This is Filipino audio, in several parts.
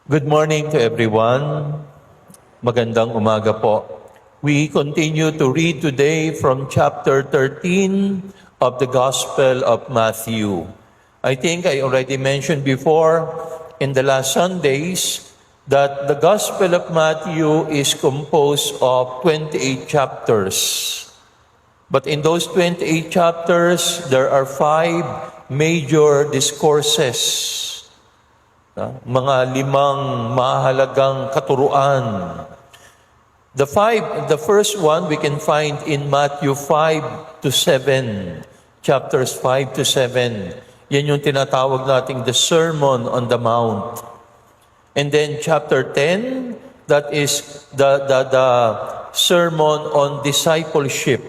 Good morning to everyone. Magandang umaga po. We continue to read today from chapter 13 of the Gospel of Matthew. I think I already mentioned before in the last Sundays that the Gospel of Matthew is composed of 28 chapters. But in those 28 chapters, there are 5 major discourses. Mga 5 mahalagang katuruan. The first one we can find in Matthew 5 to 7, chapters 5 to 7. Yan yung tinatawag nating the Sermon on the Mount. And then chapter 10, that is the Sermon on Discipleship.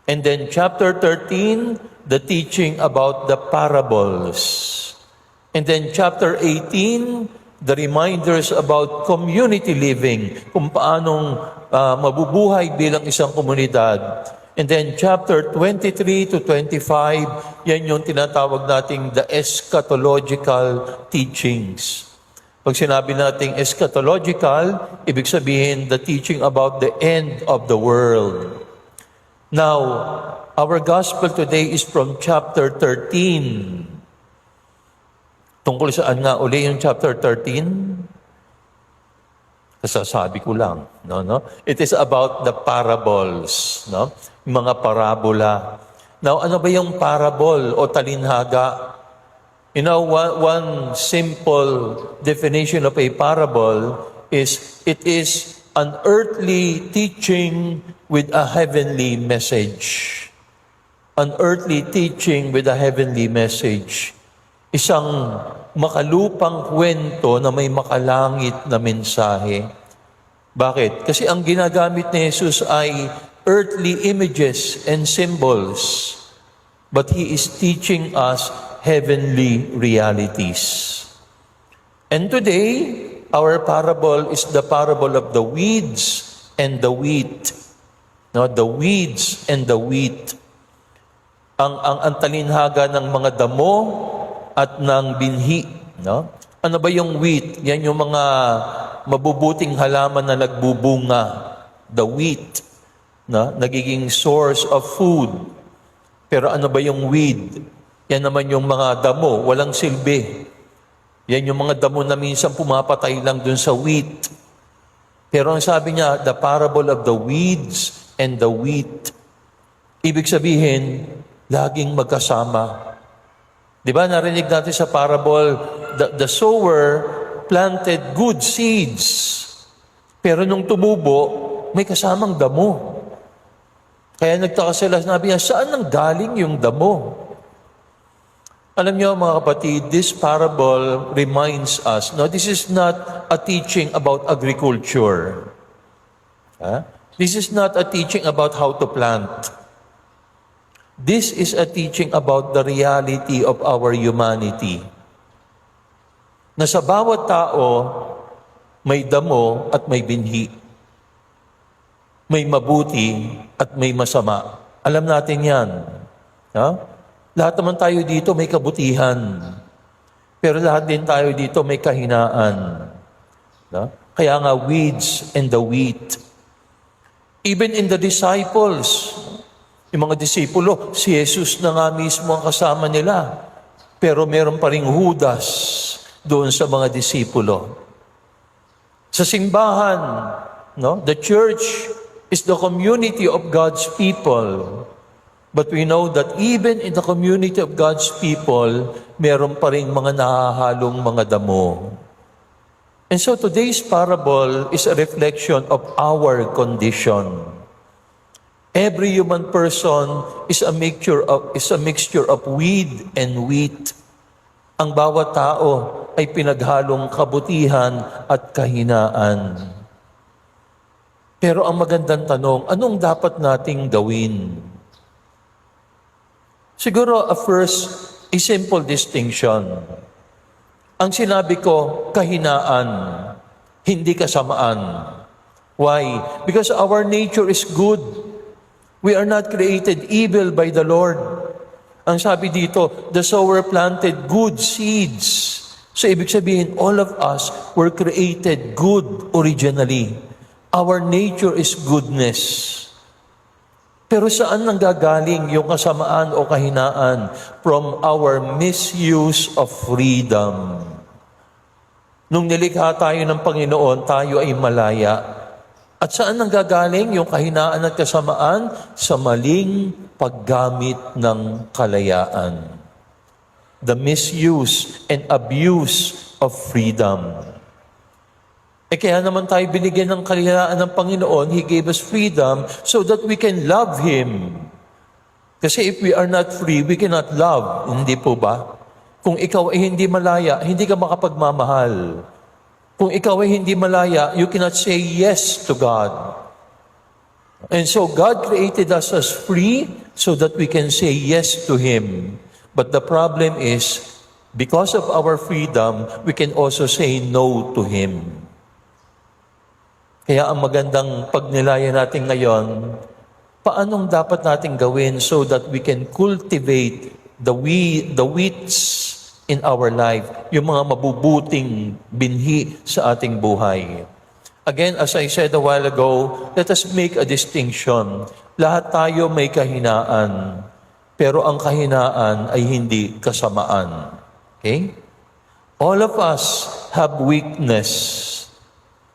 And then chapter 13, the teaching about the parables. And then chapter 18, the reminders about community living, kung paanong mabubuhay bilang isang komunidad. And then chapter 23 to 25, yan yung tinatawag nating the eschatological teachings. Pag sinabi nating eschatological, ibig sabihin the teaching about the end of the world. Now, our gospel today is from chapter 13. Tungkol saan nga uli yung chapter 13? Kasasabi ko lang, no? It is about the parables, no? Mga parabola. Now, ano ba yung parable o talinhaga? You know, one simple definition of a parable is it is an earthly teaching with a heavenly message. An earthly teaching with a heavenly message. Isang makalupang kwento na may makalangit na mensahe. Bakit? Kasi ang ginagamit ni Jesus ay earthly images and symbols, but He is teaching us heavenly realities. And today, our parable is the parable of the weeds and the wheat. No, the weeds and the wheat. Ang talinhaga ng mga damo at ng binhi, no? Ano ba yung wheat? Yan yung mga mabubuting halaman na nagbubunga. The wheat, no? Nagiging source of food. Pero ano ba yung weed? Yan naman yung mga damo, walang silbi. Yan yung mga damo na minsan pumapatay lang dun sa wheat. Pero ang sabi niya, the parable of the weeds and the wheat. Ibig sabihin, laging magkasama. Di ba, narinig natin sa parable, the sower planted good seeds. Pero nung tumubo, may kasamang damo. Kaya nagtaka sila, sinabi niya, saan nang galing yung damo? Alam niyo mga kapatid, this parable reminds us, no, this is not a teaching about agriculture. This is not a teaching about how to plant. This is a teaching about the reality of our humanity. Na sa bawat tao, may damo at may binhi. May mabuti at may masama. Alam natin yan. Lahat naman tayo dito may kabutihan. Pero lahat din tayo dito may kahinaan. Kaya nga, weeds and the wheat. Even in the disciples, yung mga disipulo, si Jesus na nga mismo ang kasama nila. Pero meron pa ring Judas doon sa mga disipulo. Sa simbahan, no? The church is the community of God's people. But we know that even in the community of God's people, meron pa ring mga nahahalong mga damo. And so today's parable is a reflection of our condition. Every human person is a mixture of weed and wheat. Ang bawat tao ay pinaghalong kabutihan at kahinaan. Pero ang magandang tanong, anong dapat nating gawin? Siguro a simple distinction. Ang sinabi ko, kahinaan, hindi kasamaan. Why? Because our nature is good. We are not created evil by the Lord. Ang sabi dito, the sower planted good seeds. So ibig sabihin, all of us were created good originally. Our nature is goodness. Pero saan nanggagaling yung kasamaan o kahinaan? From our misuse of freedom. Nung nilikha tayo ng Panginoon, tayo ay malaya. At saan nanggagaling yung kahinaan at kasamaan? Sa maling paggamit ng kalayaan. The misuse and abuse of freedom. Kaya naman tayo binigyan ng kalayaan ng Panginoon. He gave us freedom so that we can love Him. Kasi if we are not free, we cannot love. Hindi po ba? Kung ikaw ay hindi malaya, hindi ka makapagmamahal. Kung ikaw ay hindi malaya, you cannot say yes to God. And so God created us as free so that we can say yes to Him. But the problem is, because of our freedom, we can also say no to Him. Kaya ang magandang pagnilaya natin ngayon, paanong dapat natin gawin so that we can cultivate the weeds in our life, yung mga mabubuting binhi sa ating buhay. Again, as I said a while ago, let us make a distinction. Lahat tayo may kahinaan, pero ang kahinaan ay hindi kasamaan. Okay? All of us have weakness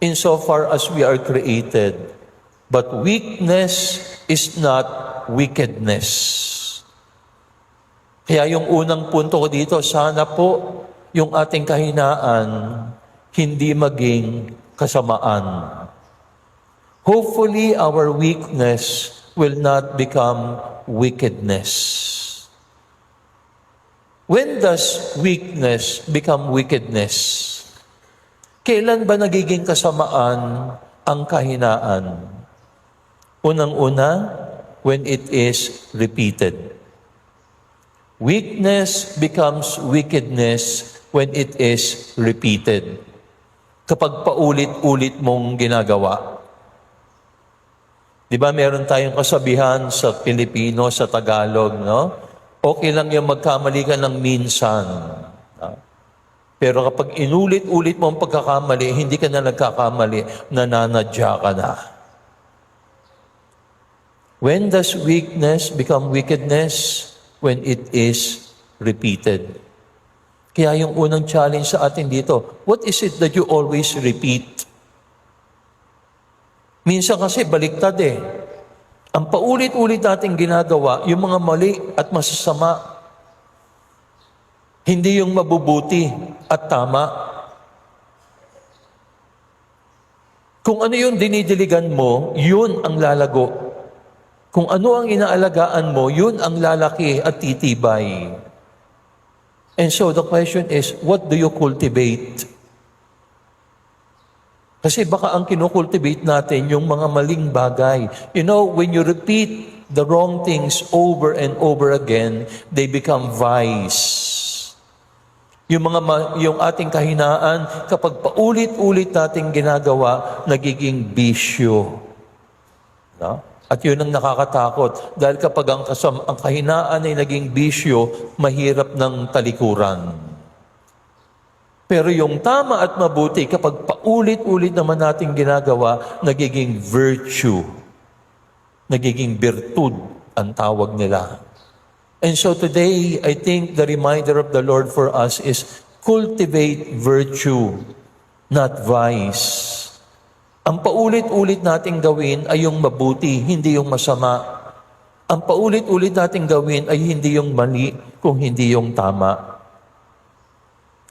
insofar as we are created. But weakness is not wickedness. Kaya yung unang punto ko dito, sana po yung ating kahinaan hindi maging kasamaan. Hopefully, our weakness will not become wickedness. When does weakness become wickedness? Kailan ba nagiging kasamaan ang kahinaan? Unang-una, when it is repeated. Weakness becomes wickedness when it is repeated. Kapag paulit-ulit mong ginagawa. Di ba meron tayong kasabihan sa Pilipino, sa Tagalog, no? Okay lang yung magkamali ka ng minsan. Pero kapag inulit-ulit mo ang pagkakamali, hindi ka na nagkakamali, nananadya ka na. When does weakness become wickedness? When it is repeated. Kaya yung unang challenge sa atin dito, what is it that you always repeat? Minsan kasi baliktad eh. Ang paulit-ulit natin ginagawa, yung mga mali at masasama, hindi yung mabubuti at tama. Kung ano yung dinidiligan mo, yun ang lalago. Kung ano ang inaalagaan mo, yun ang lalaki at titibay. And so the question is, what do you cultivate? Kasi baka ang kinukultivate natin yung mga maling bagay. You know, when you repeat the wrong things over and over again, they become vice. Yung ating kahinaan, kapag paulit-ulit nating ginagawa, nagiging bisyo. No? At yun ang nakakatakot. Dahil kapag ang kahinaan ay naging bisyo, mahirap ng talikuran. Pero yung tama at mabuti, kapag paulit-ulit naman natin ginagawa, nagiging virtue. Nagiging virtud ang tawag nila. And so today, I think the reminder of the Lord for us is cultivate virtue, not vice. Ang paulit-ulit nating gawin ay yung mabuti, hindi yung masama. Ang paulit-ulit nating gawin ay hindi yung mali, kung hindi yung tama.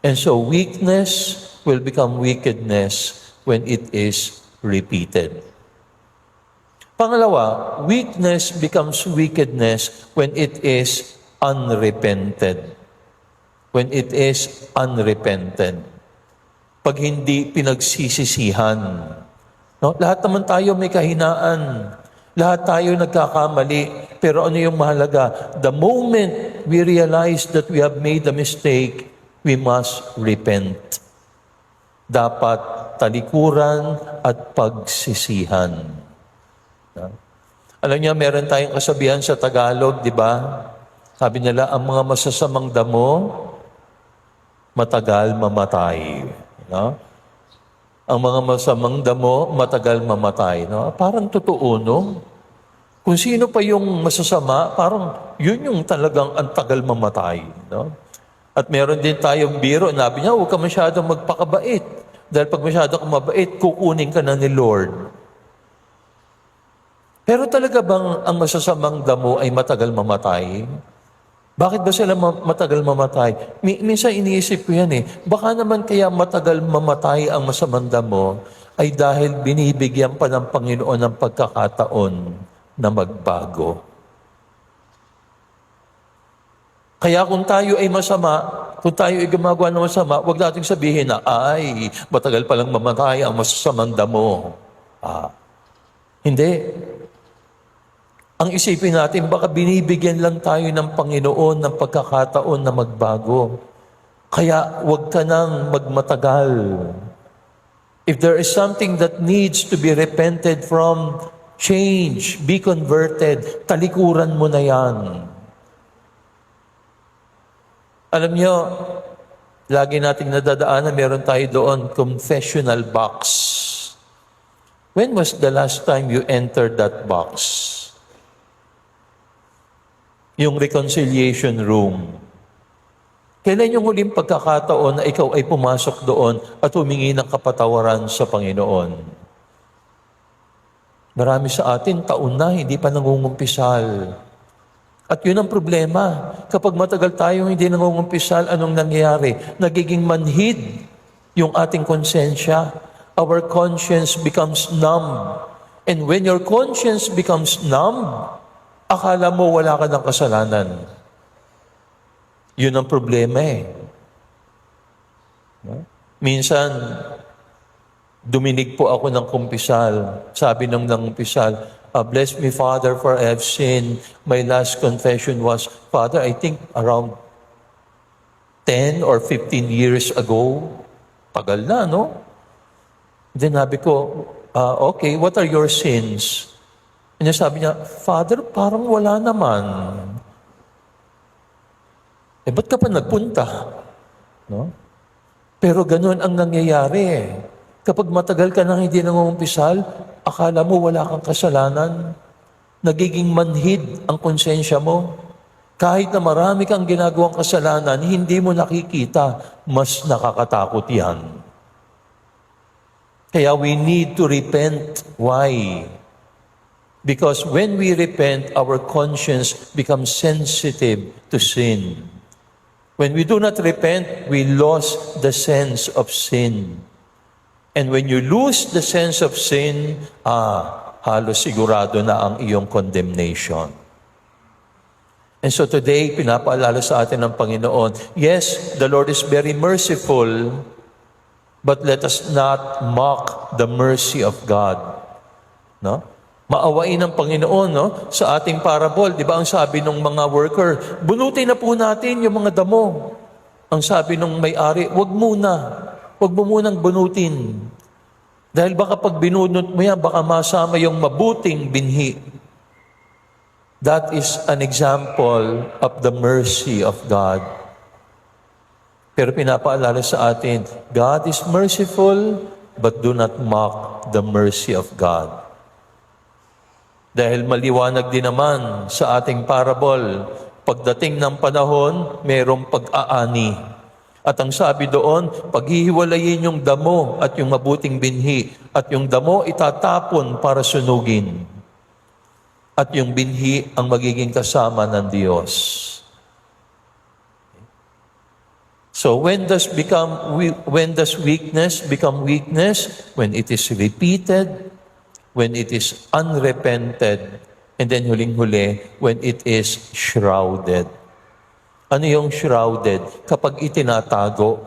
And so weakness will become wickedness when it is repeated. Pangalawa, weakness becomes wickedness when it is unrepented. When it is unrepented. Pag hindi pinagsisisihan. No? Lahat naman tayo may kahinaan. Lahat tayo nagkakamali. Pero ano yung mahalaga? The moment we realize that we have made a mistake, we must repent. Dapat talikuran at pagsisihan. No? Alam niyo, meron tayong kasabihan sa Tagalog, di ba? Sabi nila, ang mga masasamang damo matagal mamatay. No? Ang mga masamang damo, matagal mamatay. No? Parang totoo, no? Kung sino pa yung masasama, parang yun yung talagang ang tagal mamatay. No? At meron din tayong biro, nabi niya, huwag ka masyadong magpakabait. Dahil pag masyado kang mabait, kukunin ka na ni Lord. Pero talaga bang ang masasamang damo ay matagal mamatay? Bakit ba sila matagal mamatay? Minsan iniisip ko yan eh. Baka naman kaya matagal mamatay ang masamang damo ay dahil binibigyan pa ng Panginoon ng pagkakataon na magbago. Kaya kung tayo ay masama, kung tayo ay gumagawa ng masama, huwag nating sabihin na, ay, matagal palang mamatay ang masasamang damo. Hindi. Ang isipin natin, baka binibigyan lang tayo ng Panginoon ng pagkakataon na magbago. Kaya huwag ka nang magmatagal. If there is something that needs to be repented from, change, be converted, talikuran mo na yan. Alam nyo, lagi nating nadadaanan, meron tayo doon, confessional box. When was the last time you entered that box? Yung reconciliation room. Kailan yung huling pagkakataon na ikaw ay pumasok doon at humingi ng kapatawaran sa Panginoon? Marami sa atin, taon na, hindi pa nangungumpisal. At yun ang problema. Kapag matagal tayong hindi nangungumpisal, anong nangyayari? Nagiging manhid yung ating konsensya. Our conscience becomes numb. And when your conscience becomes numb, akala mo wala ka ng kasalanan. Yun ang problema eh. Minsan, duminig po ako ng kumpisal. Sabi ng kumpisal, bless me, Father, for I have sinned. My last confession was, Father, I think around 10 or 15 years ago. Tagal na, no? Then sabi ko, okay, what are your sins? And sabi niya, Father, parang wala naman. Ba't ka pa nagpunta? No? Pero ganun ang nangyayari. Kapag matagal ka nang hindi nangungumpisal, akala mo wala kang kasalanan. Nagiging manhid ang konsensya mo. Kahit na marami kang ginagawang kasalanan, hindi mo nakikita, mas nakakatakot yan. Kaya we need to repent. Why? Because when we repent, our conscience becomes sensitive to sin. When we do not repent, we lose the sense of sin. And when you lose the sense of sin, halos sigurado na ang iyong condemnation. And so today, pinapaalala sa atin ng Panginoon, yes, the Lord is very merciful, but let us not mock the mercy of God. No? Maawain ng Panginoon, no? Sa ating parable, di ba ang sabi ng mga worker, bunutin na po natin yung mga damo. Ang sabi ng may-ari, wag mo munang bunutin. Dahil baka pag binunot mo yan, baka masama yung mabuting binhi. That is an example of the mercy of God. Pero pinapaalala sa atin, God is merciful, but do not mock the mercy of God. Dahil maliwanag din naman sa ating parable, pagdating ng panahon, mayroong pag-aani. At ang sabi doon, paghihiwalayin yung damo at yung mabuting binhi, at yung damo itatapon para sunugin. At yung binhi ang magiging kasama ng Diyos. So when does weakness become weakness? When it is repeated, when it is unrepented, and then huling-huli, when it is shrouded. Ano yung shrouded? Kapag itinatago,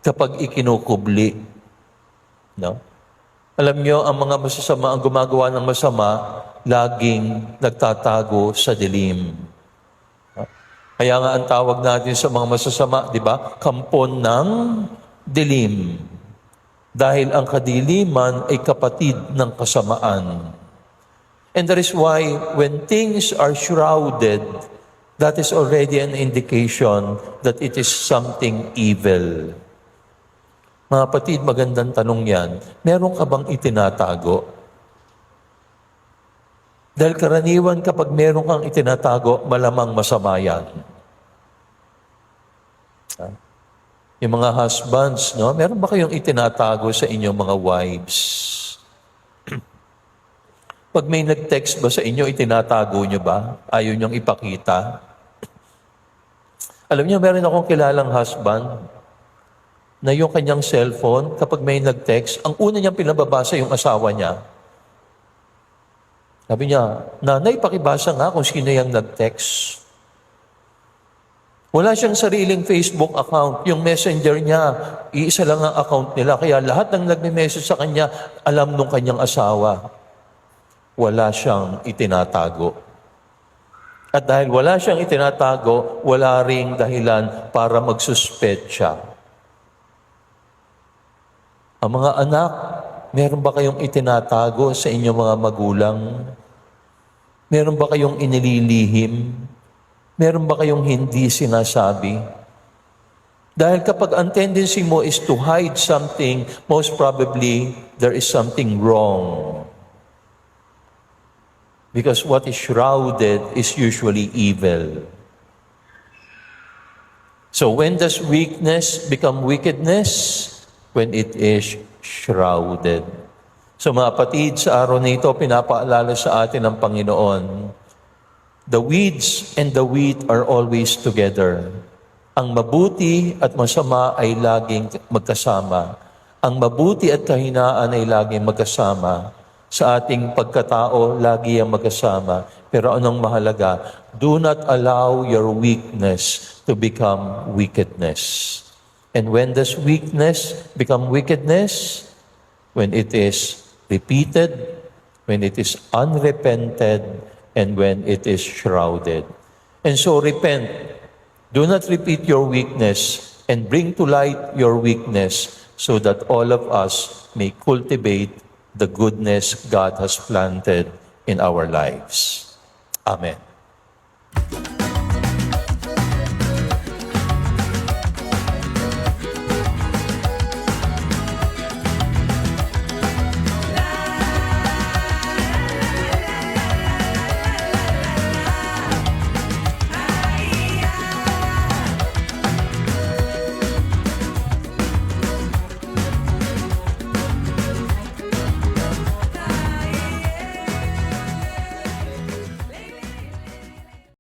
kapag ikinukubli. No? Alam nyo, ang mga masasama, ang gumagawa ng masama, laging nagtatago sa dilim. No? Kaya nga ang tawag natin sa mga masasama, di ba? Kampon ng dilim. Dahil ang kadiliman ay kapatid ng kasamaan. And that is why when things are shrouded, that is already an indication that it is something evil. Mga kapatid, magandang tanong yan. Meron ka bang itinatago? Dahil karaniwan kapag meron kang itinatago, malamang masama yan. Yung mga husbands, no? Meron ba kayong itinatago sa inyong mga wives? Pag may nag-text ba sa inyo, itinatago nyo ba? Ayaw nyong ipakita? Alam niyo, meron akong kilalang husband na yung kanyang cellphone, kapag may nag-text, ang una niyang pinababasa yung asawa niya. Sabi niya, "Nanay, pakibasa nga kung sino yung nag-text." Wala siyang sariling Facebook account. Yung messenger niya, iisa lang ang account nila. Kaya lahat ng nagme-message sa kanya, alam nung kanyang asawa. Wala siyang itinatago. At dahil wala siyang itinatago, wala ring dahilan para magsuspetsa. Ang mga anak, meron ba kayong itinatago sa inyong mga magulang? Meron ba kayong inililihim? Meron ba kayong hindi sinasabi? Dahil kapag ang tendency mo is to hide something, most probably there is something wrong. Because what is shrouded is usually evil. So when does weakness become wickedness? When it is shrouded. So mga kapatid, sa araw na ito, pinapaalala sa atin ng Panginoon, the weeds and the wheat are always together. Ang mabuti at masama ay laging magkasama. Ang mabuti at kahinaan ay laging magkasama. Sa ating pagkatao, lagi ang magkasama. Pero anong mahalaga? Do not allow your weakness to become wickedness. And when does weakness become wickedness? When it is repeated, when it is unrepented, and when it is shrouded. And so repent. Do not repeat your weakness and bring to light your weakness so that all of us may cultivate the goodness God has planted in our lives. Amen.